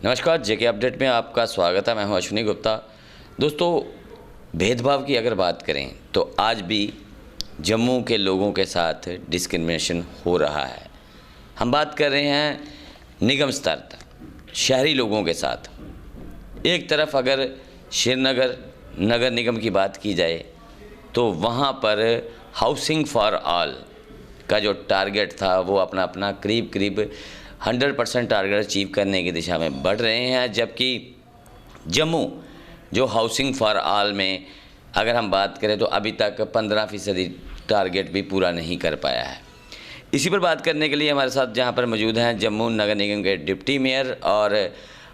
नमस्कार, जेके अपडेट में आपका स्वागत है। मैं हूं अश्विनी गुप्ता। दोस्तों, भेदभाव की अगर बात करें तो आज भी जम्मू के लोगों के साथ डिस्क्रिमिनेशन हो रहा है। हम बात कर रहे हैं निगम स्तर तक शहरी लोगों के साथ। एक तरफ अगर श्रीनगर नगर निगम की बात की जाए तो वहाँ पर हाउसिंग फॉर ऑल का जो टारगेट था वो अपना करीब 100% टारगेट अचीव करने की दिशा में बढ़ रहे हैं, जबकि जम्मू जो हाउसिंग फॉर ऑल में अगर हम बात करें तो अभी तक 15% टारगेट भी पूरा नहीं कर पाया है। इसी पर बात करने के लिए हमारे साथ जहां पर मौजूद हैं जम्मू नगर निगम के डिप्टी मेयर और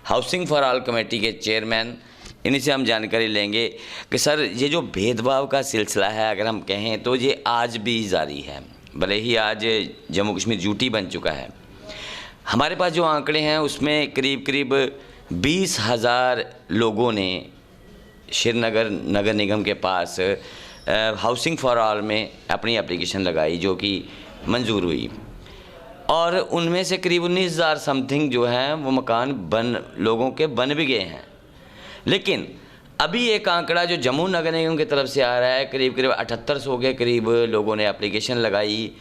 हाउसिंग फॉर ऑल कमेटी के चेयरमैन। इन्हीं से हम जानकारी लेंगे कि सर, ये जो भेदभाव का सिलसिला है अगर हम कहें तो ये आज भी जारी है। भले ही आज जम्मू कश्मीर यूटी बन चुका है, हमारे पास जो आंकड़े हैं उसमें करीब 20,000 लोगों ने श्रीनगर नगर निगम के पास हाउसिंग फॉर ऑल में अपनी एप्लीकेशन लगाई जो कि मंजूर हुई, और उनमें से करीब 19,000 समथिंग जो हैं वो मकान लोगों के बन भी गए हैं। लेकिन अभी एक आंकड़ा जो जम्मू नगर निगम की तरफ से आ रहा है, करीब 7800 के करीब लोगों ने एप्लीकेशन लगाई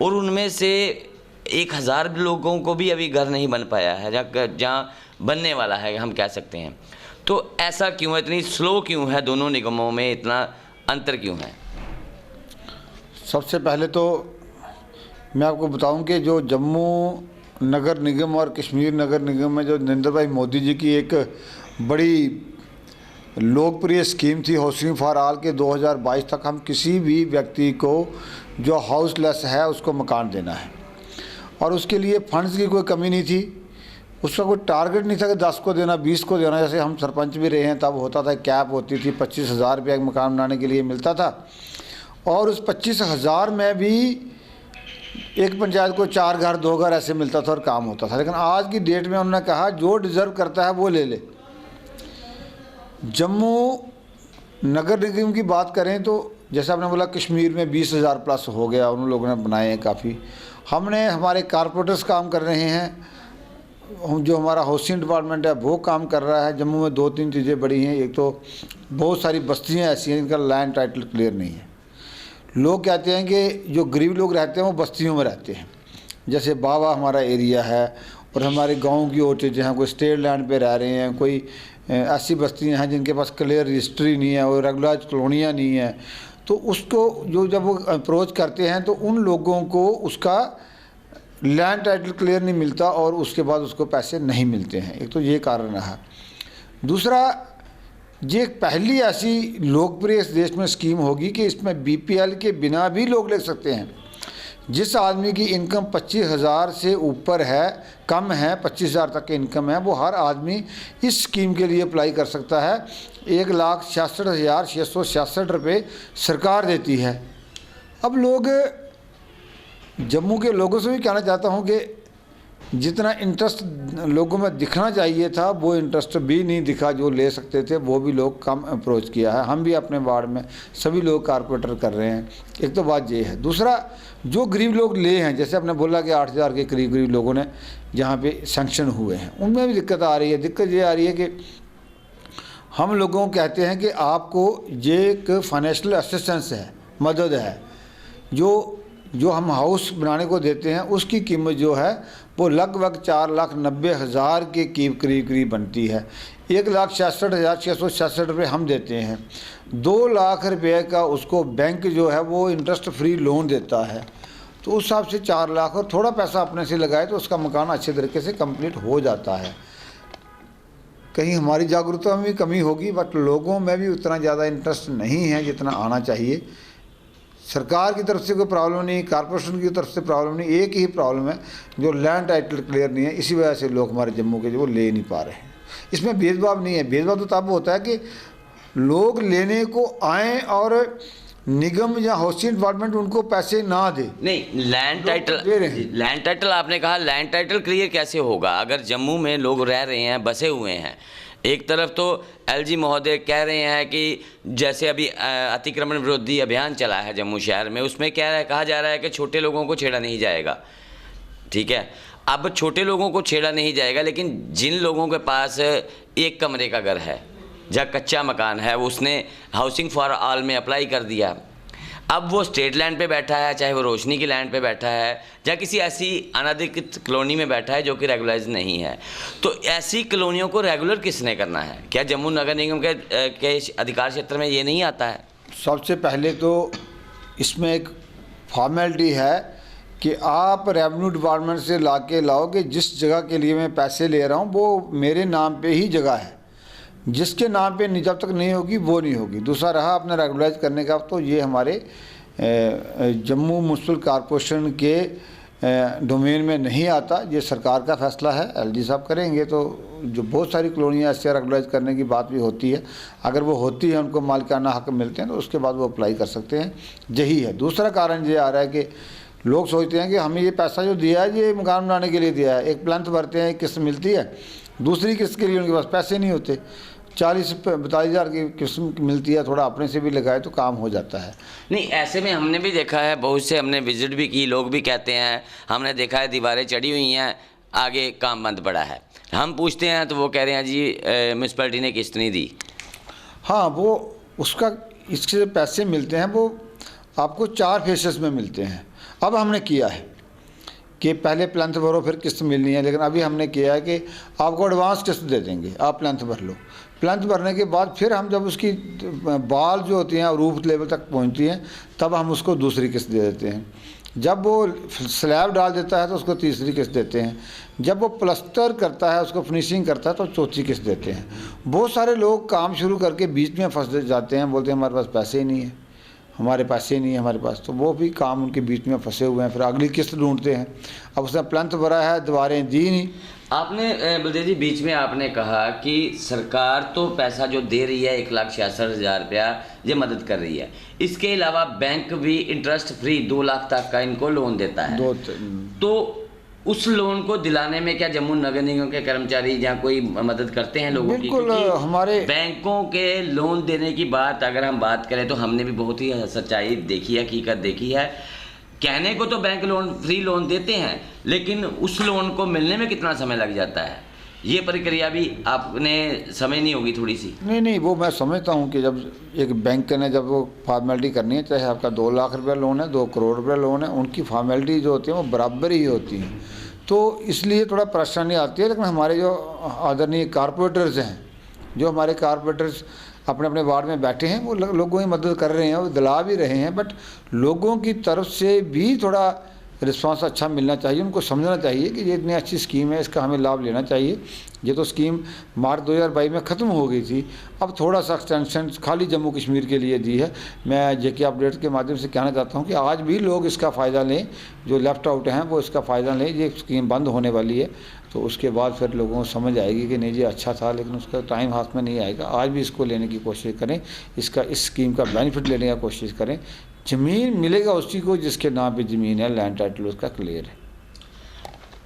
और उनमें से 1,000 लोगों को भी अभी घर नहीं बन पाया है, जहाँ बनने वाला है हम कह सकते हैं। तो ऐसा क्यों है, इतनी स्लो क्यों है, दोनों निगमों में इतना अंतर क्यों है? सबसे पहले तो मैं आपको बताऊं कि जो जम्मू नगर निगम और कश्मीर नगर निगम में जो नरेंद्र भाई मोदी जी की एक बड़ी लोकप्रिय स्कीम थी हाउसिंग फॉर ऑल के 2022 तक हम किसी भी व्यक्ति को जो हाउसलेस है उसको मकान देना है, और उसके लिए फंड्स की कोई कमी नहीं थी। उसका कोई टारगेट नहीं था कि 10 को देना, 20 को देना। जैसे हम सरपंच भी रहे हैं तब होता था, कैप होती थी, 25,000 रुपया मकान बनाने के लिए मिलता था, और उस 25,000 में भी एक पंचायत को 4 घर 2 घर ऐसे मिलता था और काम होता था। लेकिन आज की डेट में उन्होंने कहा जो डिज़र्व करता है वो ले ले। जम्मू नगर निगम की बात करें तो जैसे आपने बोला कश्मीर में 20,000 प्लस हो गया, उन लोगों ने बनाए हैं काफ़ी। हमने हमारे कारपोरेटर्स काम कर रहे हैं, जो हमारा हाउसिंग डिपार्टमेंट है वो काम कर रहा है। जम्मू में 2-3 चीज़ें बड़ी हैं। एक तो बहुत सारी बस्तियां ऐसी हैं जिनका लैंड टाइटल क्लियर नहीं है। लोग कहते हैं कि जो गरीब लोग रहते हैं वो बस्तियों में रहते हैं। जैसे बाबा हमारा एरिया है और हमारे गाँव की और चीज़ें हैं, कोई स्टेट लैंड पर रह रहे हैं, कोई ऐसी बस्तियाँ हैं जिनके पास क्लियर रजिस्ट्री नहीं है और रेगुलराइज कॉलोनियाँ नहीं है। तो उसको जब वो अप्रोच करते हैं तो उन लोगों को उसका लैंड टाइटल क्लियर नहीं मिलता और उसके बाद उसको पैसे नहीं मिलते हैं। एक तो ये कारण रहा। दूसरा, ये पहली ऐसी लोकप्रिय इस देश में स्कीम होगी कि इसमें बीपीएल के बिना भी लोग ले सकते हैं। जिस आदमी की इनकम 25,000 से ऊपर है, कम है 25,000 तक की इनकम है, वो हर आदमी इस स्कीम के लिए अप्लाई कर सकता है। 1,66,666 रुपये सरकार देती है। अब लोग, जम्मू के लोगों से भी कहना चाहता हूँ कि जितना इंटरेस्ट लोगों में दिखना चाहिए था वो इंटरेस्ट भी नहीं दिखा। जो ले सकते थे वो भी लोग कम अप्रोच किया है। हम भी अपने वार्ड में सभी लोग कारपोरेटर कर रहे हैं। एक तो बात ये है। दूसरा, जो गरीब लोग ले हैं, जैसे आपने बोला कि 8,000 के करीब लोगों ने जहाँ पे सैंक्शन हुए हैं, उनमें भी दिक्कत आ रही है। दिक्कत ये आ रही है कि हम लोगों को कहते हैं कि आपको ये एक फाइनेंशियल असिस्टेंस है, मदद है, जो हम हाउस बनाने को देते हैं उसकी कीमत जो है वो लगभग 4,90,000 के करीब बनती है। 1,66,666 रुपये हम देते हैं। 2 लाख रुपये का उसको बैंक जो है वो इंटरेस्ट फ्री लोन देता है। तो उस हिसाब से 4 लाख और थोड़ा पैसा अपने से लगाए तो उसका मकान अच्छे तरीके से कंप्लीट हो जाता है। कहीं हमारी जागरूकता में भी कमी होगी, बट लोगों में भी उतना ज़्यादा इंटरेस्ट नहीं है जितना आना चाहिए। सरकार की तरफ से कोई प्रॉब्लम नहीं, कारपोरेशन की तरफ से प्रॉब्लम नहीं, एक ही प्रॉब्लम है जो लैंड टाइटल क्लियर नहीं है। इसी वजह से लोग हमारे जम्मू के जो वो ले नहीं पा रहे हैं। इसमें भेदभाव नहीं है। भेदभाव तो तब होता है कि लोग लेने को आएँ और निगम या हाउसिंग डिपार्टमेंट उनको पैसे ना दे। नहीं, लैंड टाइटल आपने कहा, लैंड टाइटल क्लियर कैसे होगा अगर जम्मू में लोग रह रहे हैं, बसे हुए हैं? एक तरफ तो एलजी महोदय कह रहे हैं कि जैसे अभी अतिक्रमण विरोधी अभियान चला है जम्मू शहर में, उसमें क्या कहा जा रहा है कि छोटे लोगों को छेड़ा नहीं जाएगा, ठीक है। अब छोटे लोगों को छेड़ा नहीं जाएगा, लेकिन जिन लोगों के पास एक कमरे का घर है, जहाँ कच्चा मकान है, उसने हाउसिंग फॉर ऑल में अप्लाई कर दिया, अब वो स्टेट लैंड पे बैठा है, चाहे वो रोशनी की लैंड पे बैठा है, या किसी ऐसी अनाधिकृत कॉलोनी में बैठा है जो कि रेगुलराइज नहीं है, तो ऐसी कॉलोनियों को रेगुलर किसने करना है? क्या जम्मू नगर निगम के अधिकार क्षेत्र में ये नहीं आता है? सबसे पहले तो इसमें एक फॉर्मेलिटी है कि आप रेवेन्यू डिपार्टमेंट से ला के लाओ कि जिस जगह के लिए मैं पैसे ले रहा हूँ वो मेरे नाम पे ही जगह है, जिसके नाम पे जब तक नहीं होगी वो नहीं होगी। दूसरा रहा अपना रेगुलाइज करने का, तो ये हमारे जम्मू म्यूनसिपल कॉरपोरेशन के डोमेन में नहीं आता, ये सरकार का फैसला है। एलजी साहब करेंगे तो जो बहुत सारी कॉलोनियाँ ऐसे रेगुलाइज करने की बात भी होती है, अगर वो होती है, उनको मालिकाना हक मिलते हैं तो उसके बाद वो अप्लाई कर सकते हैं, यही है। दूसरा कारण ये आ रहा है कि लोग सोचते हैं कि हमें ये पैसा जो दिया है ये मकान बनाने के लिए दिया है, एक प्लांट भरते हैं, एक किस्त मिलती है, दूसरी किस्त के लिए उनके पास पैसे नहीं होते, 40-42 हज़ार की किस्त मिलती है, थोड़ा अपने से भी लगाए तो काम हो जाता है। नहीं, ऐसे में हमने भी देखा है, बहुत से हमने विजिट भी की, लोग भी कहते हैं, हमने देखा है दीवारें चढ़ी हुई हैं, आगे काम बंद पड़ा है। हम पूछते हैं तो वो कह रहे हैं जी म्यूनसिपैलिटी ने किस्त नहीं दी। हाँ, वो उसका इसके पैसे मिलते हैं, वो आपको 4 फेसेस में मिलते हैं। अब हमने किया है कि पहले प्लांथ भरो फिर किस्त मिलनी है, लेकिन अभी हमने किया है कि आपको एडवांस किस्त दे देंगे, आप प्लांथ भर लो। प्लांथ भरने के बाद फिर हम जब उसकी बाल जो होती हैं रूफ लेवल तक पहुंचती हैं तब हम उसको दूसरी किस्त दे देते हैं। जब वो स्लैब डाल देता है तो उसको तीसरी किस्त देते हैं। जब वो प्लस्तर करता है, उसको फिनिशिंग करता है तो चौथी किस्त देते हैं। बहुत सारे लोग काम शुरू करके बीच में फंस जाते हैं, बोलते हैं हमारे पास पैसे ही नहीं है, हमारे पास ही नहीं है हमारे पास, तो वो भी काम उनके बीच में फंसे हुए हैं, फिर अगली किस्त ढूंढते हैं। अब उसने प्लांथ भरा है, दीवारें दी नहीं। आपने बलदेव जी बीच में आपने कहा कि सरकार तो पैसा जो दे रही है 1,66,000 रुपया ये मदद कर रही है, इसके अलावा बैंक भी इंटरेस्ट फ्री 2 लाख तक का इनको लोन देता है। तो उस लोन को दिलाने में क्या जम्मू नगर निगम के कर्मचारी या कोई मदद करते हैं लोगों की? बिल्कुल, हमारे बैंकों के लोन देने की बात अगर हम बात करें तो हमने भी बहुत ही सच्चाई देखी है, हकीकत देखी है। कहने को तो बैंक लोन फ्री लोन देते हैं, लेकिन उस लोन को मिलने में कितना समय लग जाता है, ये प्रक्रिया भी आपने समझनी होगी थोड़ी सी। नहीं, वो मैं समझता हूँ कि जब एक बैंक ने जब वो फॉर्मेलिटी करनी है, चाहे आपका 2 लाख रुपया लोन है, 2 करोड़ रुपया लोन है, उनकी फॉर्मेलिटी जो होती है वो बराबर ही होती है, तो इसलिए थोड़ा परेशानी आती है। लेकिन हमारे जो आदरणीय कारपोरेटर्स हैं, जो हमारे कारपोरेटर्स अपने अपने वार्ड में बैठे हैं, वो लोगों की मदद कर रहे हैं, वो दिला भी रहे हैं, बट लोगों की तरफ से भी थोड़ा रिस्पांस अच्छा मिलना चाहिए। उनको समझना चाहिए कि ये इतनी अच्छी स्कीम है, इसका हमें लाभ लेना चाहिए। ये तो स्कीम मार्च 2022 में ख़त्म हो गई थी, अब थोड़ा सा एक्सटेंशन खाली जम्मू कश्मीर के लिए दी है। मैं जेके अपडेट के माध्यम से कहना चाहता हूँ कि आज भी लोग इसका फ़ायदा लें, जो लेफ़्ट आउट हैं वो इसका फ़ायदा लें। ये स्कीम बंद होने वाली है तो उसके बाद फिर लोगों को समझ आएगी कि नहीं जी अच्छा था, लेकिन उसका टाइम हाथ में नहीं आएगा। आज भी इसको लेने की कोशिश करें, इस स्कीम का बेनिफिट लेने की कोशिश करें। ज़मीन मिलेगा उसी को जिसके नाम पे ज़मीन है, लैंड टाइटल उसका क्लियर है।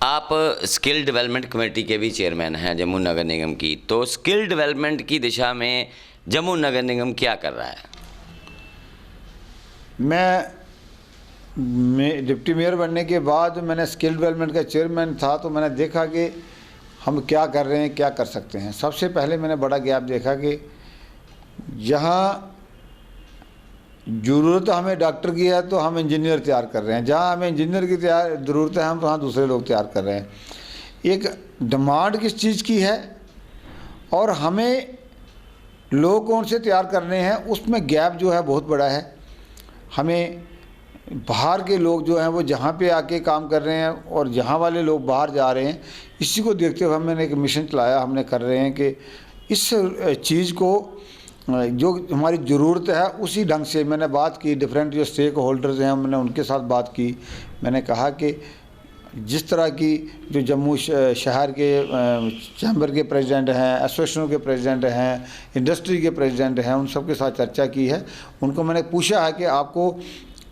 आप स्किल डेवलपमेंट कमेटी के भी चेयरमैन हैं जम्मू नगर निगम की, तो स्किल डेवलपमेंट की दिशा में जम्मू नगर निगम क्या कर रहा है? मैं डिप्टी मेयर बनने के बाद मैंने स्किल डेवलपमेंट का चेयरमैन था, तो मैंने देखा कि हम क्या कर रहे हैं, क्या कर सकते हैं। सबसे पहले मैंने बड़ा गैप देखा कि जहाँ ज़रूरत हमें डॉक्टर की है तो हम इंजीनियर तैयार कर रहे हैं, जहाँ हमें इंजीनियर की ज़रूरत है हम वहाँ दूसरे लोग तैयार कर रहे हैं। एक डिमांड किस चीज़ की है और हमें लोग कौन से तैयार करने हैं, उसमें गैप जो है बहुत बड़ा है। हमें बाहर के लोग जो हैं वो जहाँ पे आके काम कर रहे हैं और जहाँ वाले लोग बाहर जा रहे हैं, इसी को देखते हुए हमने एक मिशन चलाया, हमने कर रहे हैं कि इस चीज़ को जो हमारी ज़रूरत है उसी ढंग से मैंने बात की। डिफरेंट जो स्टेक होल्डर्स हैं मैंने उनके साथ बात की। मैंने कहा कि जिस तरह की जो जम्मू शहर के चैम्बर के प्रेसिडेंट हैं, एसोसिएशनों के प्रेसिडेंट हैं, इंडस्ट्री के प्रेसिडेंट हैं, उन सब के साथ चर्चा की है। उनको मैंने पूछा है कि आपको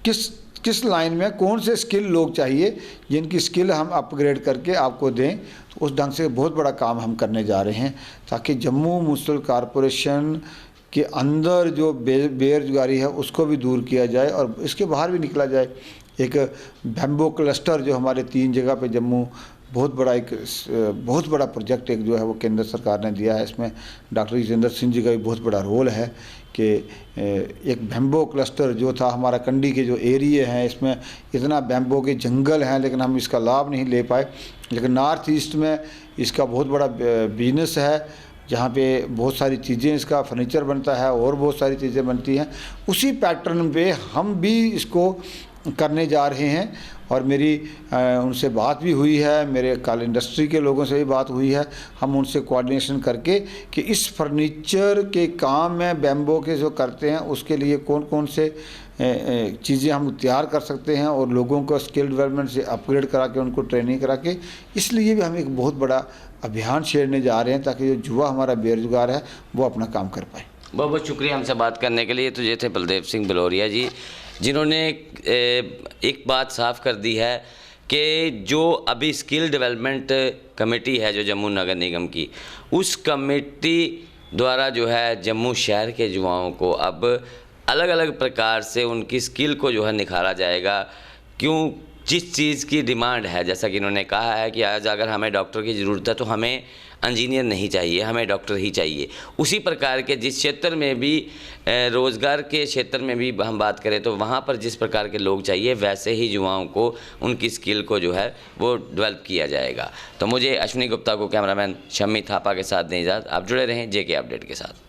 किस लाइन में कौन से स्किल लोग चाहिए जिनकी स्किल हम अपग्रेड करके आपको दें, तो उस ढंग से बहुत बड़ा काम हम करने जा रहे हैं ताकि जम्मू म्यूनसिपल कॉरपोरेशन के अंदर जो बेरोजगारी है उसको भी दूर किया जाए और इसके बाहर भी निकला जाए। एक बैम्बो क्लस्टर जो हमारे 3 जगह पे जम्मू बहुत बड़ा प्रोजेक्ट एक जो है वो केंद्र सरकार ने दिया है। इसमें डॉक्टर जितेंद्र सिंह जी का भी बहुत बड़ा रोल है कि एक बैम्बो क्लस्टर जो था हमारा कंडी के जो एरिया हैं, इसमें इतना बैम्बो के जंगल हैं लेकिन हम इसका लाभ नहीं ले पाए। लेकिन नॉर्थ ईस्ट में इसका बहुत बड़ा बिजनेस है, जहाँ पे बहुत सारी चीज़ें, इसका फर्नीचर बनता है और बहुत सारी चीज़ें बनती हैं। उसी पैटर्न पे हम भी इसको करने जा रहे हैं और मेरी उनसे बात भी हुई है, मेरे कल इंडस्ट्री के लोगों से भी बात हुई है। हम उनसे कोऑर्डिनेशन करके कि इस फर्नीचर के काम में बैम्बो के जो करते हैं उसके लिए कौन कौन से चीज़ें हम तैयार कर सकते हैं और लोगों को स्किल डेवलपमेंट से अपग्रेड करा के उनको ट्रेनिंग करा के, इसलिए भी हम एक बहुत बड़ा अभियान छेड़ने जा रहे हैं ताकि जो युवा हमारा बेरोजगार है वो अपना काम कर पाए। बहुत बहुत शुक्रिया हमसे बात करने के लिए। तो ये थे बलदेव सिंह बलोरिया जी, जिन्होंने एक बात साफ कर दी है कि जो अभी स्किल डेवलपमेंट कमेटी है जो जम्मू नगर निगम की, उस कमेटी द्वारा जो है जम्मू शहर के युवाओं को अब अलग अलग प्रकार से उनकी स्किल को जो है निखारा जाएगा। क्यों, जिस चीज़ की डिमांड है, जैसा कि इन्होंने कहा है कि आज अगर हमें डॉक्टर की ज़रूरत है तो हमें इंजीनियर नहीं चाहिए, हमें डॉक्टर ही चाहिए। उसी प्रकार के जिस क्षेत्र में भी रोज़गार के क्षेत्र में भी हम बात करें तो वहाँ पर जिस प्रकार के लोग चाहिए वैसे ही युवाओं को उनकी स्किल को जो है वो डेवलप किया जाएगा। तो मुझे अश्विनी गुप्ता को कैमरामैन शम्मी थापा के साथ दें इजाज़त। आप जुड़े रहें JK अपडेट के साथ।